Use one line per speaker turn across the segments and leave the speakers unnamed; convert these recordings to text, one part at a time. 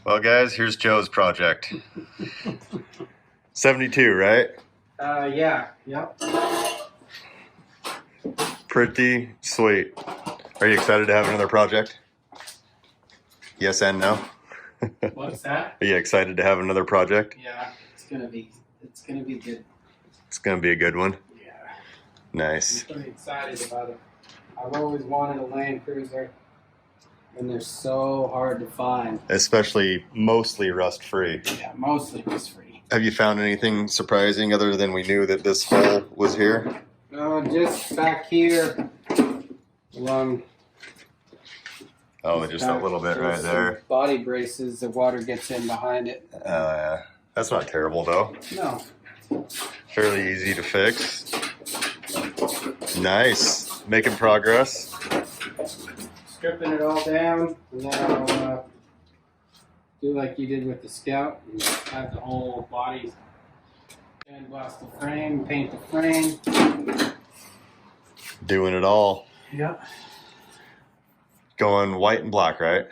Well, guys, here's Joe's project. 72, right?
Yeah. Yep.
Pretty sweet. Are you excited to have another project? Yes and no?
What's that?
Are you excited to have another project?
Yeah, it's gonna be good.
It's gonna be a good one.
Yeah.
Nice.
I'm pretty excited about it. I've always wanted a Land Cruiser, and they're so hard to find.
Especially mostly rust-free.
Yeah, mostly rust-free.
Have you found anything surprising other than we knew that this hole was here?
Just back here, along.
Oh, just a little bit right there.
Body braces, the water gets in behind it.
That's not terrible though.
No.
Fairly easy to fix. Nice. Making progress.
Stripping it all down, and then I'll do like you did with the Scout and have the whole body sandblast the frame, paint the frame.
Doing it all.
Yeah.
Going white and black, right?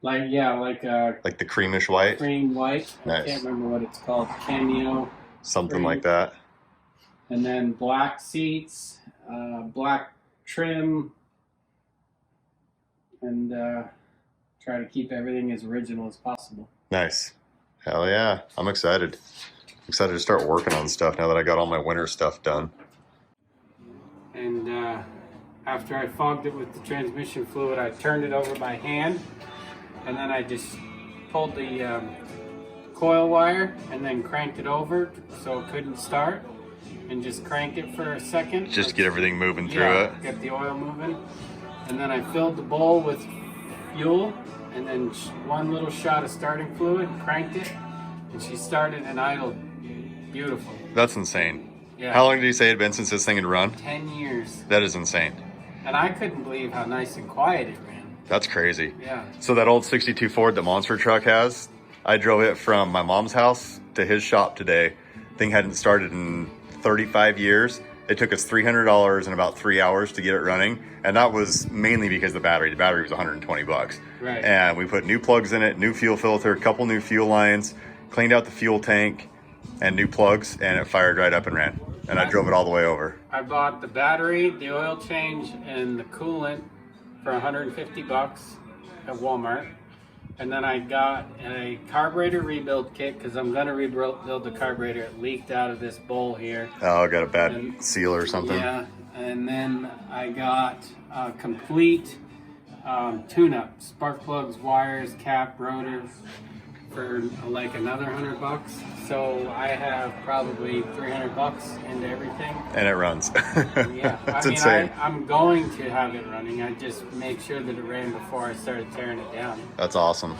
Like
the creamish white?
Cream white.
Nice.
I can't remember what it's called. Cameo.
Something
cream.
like that.
And then black seats, black trim, and try to keep everything as original as possible.
Nice. Hell yeah. I'm excited. Excited to start working on stuff now that I got all my winter stuff done.
And after I fogged it with the transmission fluid, I turned it over by hand, and then I just pulled the coil wire and then cranked it over so it couldn't start, and just crank it for a second.
Just to get everything moving through it.
Get the oil moving. And then I filled the bowl with fuel, and then one little shot of starting fluid, cranked it, and she started and idled. Beautiful.
That's insane.
Yeah.
How long did you say it had been since this thing had run?
10 years.
That is insane.
And I couldn't believe how nice and quiet it ran.
That's crazy.
Yeah.
So that old 62 Ford that Monster Truck has, I drove it from my mom's house to his shop today. Thing hadn't started in 35 years. It took us $300 in about 3 hours to get it running. And that was mainly because of the battery. The battery was 120 bucks.
Right.
And we put new plugs in it, new fuel filter, a couple new fuel lines, cleaned out the fuel tank and new plugs, and it fired right up and ran. And I drove it all the way over.
I bought the battery, the oil change, and the coolant for 150 bucks at Walmart. And then I got a carburetor rebuild kit because I'm gonna rebuild the carburetor. It leaked out of this bowl here.
Oh, I got a bad seal or something.
Yeah, and then I got a complete tune-up: spark plugs, wires, cap, rotor, for like another 100 bucks. So I have probably 300 bucks into everything.
And it runs.
Yeah,
It's insane.
I'm going to have it running. I just make sure that it ran before I started tearing it down.
That's awesome.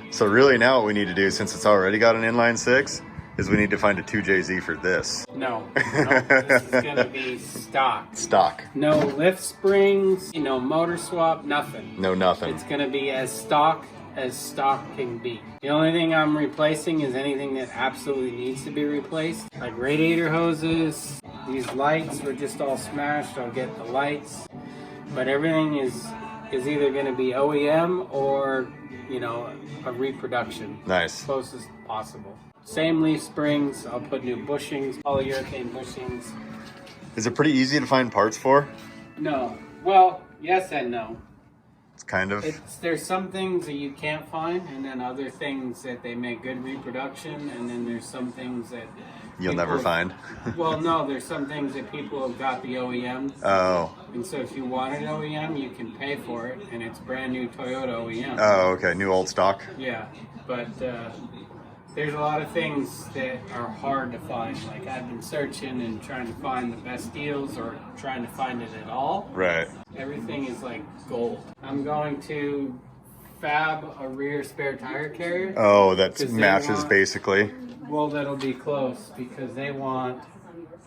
So really now what we need to do, since it's already got an inline six, is we need to find a 2JZ for this.
No, this is gonna be stock.
Stock.
No lift springs, no motor swap, nothing.
No nothing.
It's gonna be as stock can be. The only thing I'm replacing is anything that absolutely needs to be replaced, like radiator hoses. These lights were just all smashed. I'll get the lights, but everything is either going to be OEM or a reproduction.
Nice.
Close as possible. Same leaf springs. I'll put new bushings, polyurethane bushings.
Is it pretty easy to find parts for?
No. Well, yes and no.
Kind of.
There's some things that you can't find, and then other things that they make good reproduction, and then there's some things that
you'll never find.
Well, no, there's some things that people have got the OEM.
Oh.
And so if you want an OEM, you can pay for it, and it's brand new Toyota OEM.
Oh, okay. New old stock.
Yeah, but there's a lot of things that are hard to find. Like I've been searching and trying to find the best deals or trying to find it at all.
Right.
Everything is like gold. I'm going to fab a rear spare tire carrier.
Oh, that matches basically.
Well, that'll be close because they want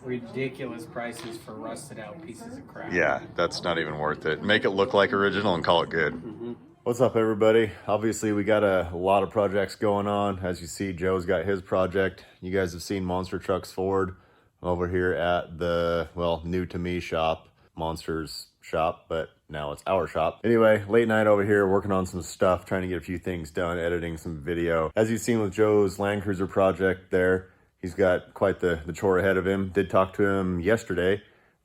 ridiculous prices for rusted out pieces of crap.
Yeah, that's not even worth it. Make it look like original and call it good. Mm-hmm. What's up, everybody? Obviously, we got a lot of projects going on. As you see, Joe's got his project. You guys have seen Monster Trucks Ford over here at the, well, new to me shop, Monsters shop, but now it's our shop. Anyway, late night over here working on some stuff, trying to get a few things done, editing some video. As you've seen with Joe's Land Cruiser project there, he's got quite the chore ahead of him. Did talk to him yesterday,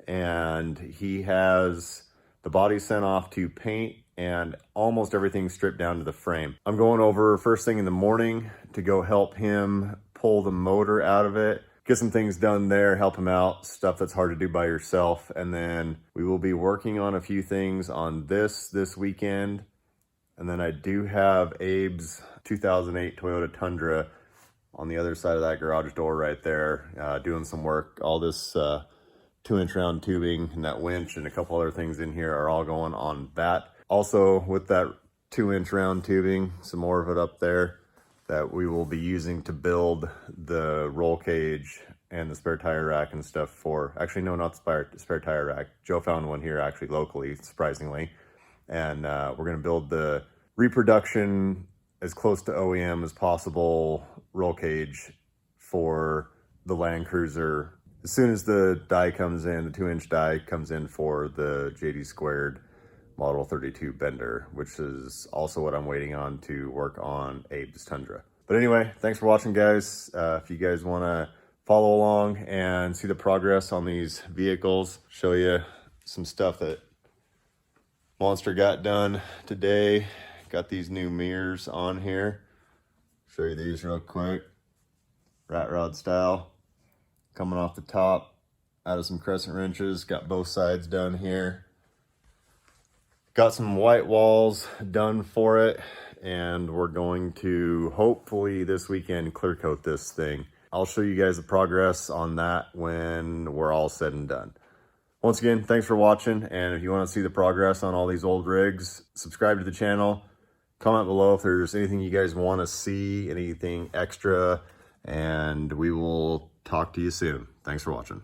and he has the body sent off to paint and almost everything stripped down to the frame. I'm going over first thing in the morning to go help him pull the motor out of it, get some things done there, help him out, stuff that's hard to do by yourself. And then we will be working on a few things on this weekend. And then I do have Abe's 2008 Toyota Tundra on the other side of that garage door right there, doing some work. All this 2-inch round tubing and that winch and a couple other things in here are all going on that. Also, with that 2-inch round tubing, some more of it up there that we will be using to build the roll cage and the spare tire rack and stuff for, actually no, not the spare tire rack. Joe found one here actually locally, surprisingly. And we're gonna build the reproduction as close to OEM as possible roll cage for the Land Cruiser. As soon as the die comes in, the 2-inch die comes in for the JD Squared Model 32 Bender, which is also what I'm waiting on to work on Abe's Tundra. But anyway, thanks for watching, guys. If you guys want to follow along and see the progress on these vehicles, show you some stuff that Monster got done today. Got these new mirrors on here. Show you these real quick. Rat rod style. Coming off the top, out of some crescent wrenches. Got both sides done here. Got some white walls done for it, and we're going to hopefully this weekend clear coat this thing. I'll show you guys the progress on that when we're all said and done. Once again, thanks for watching, and if you want to see the progress on all these old rigs, subscribe to the channel, comment below if there's anything you guys want to see, anything extra, and we will talk to you soon. Thanks for watching.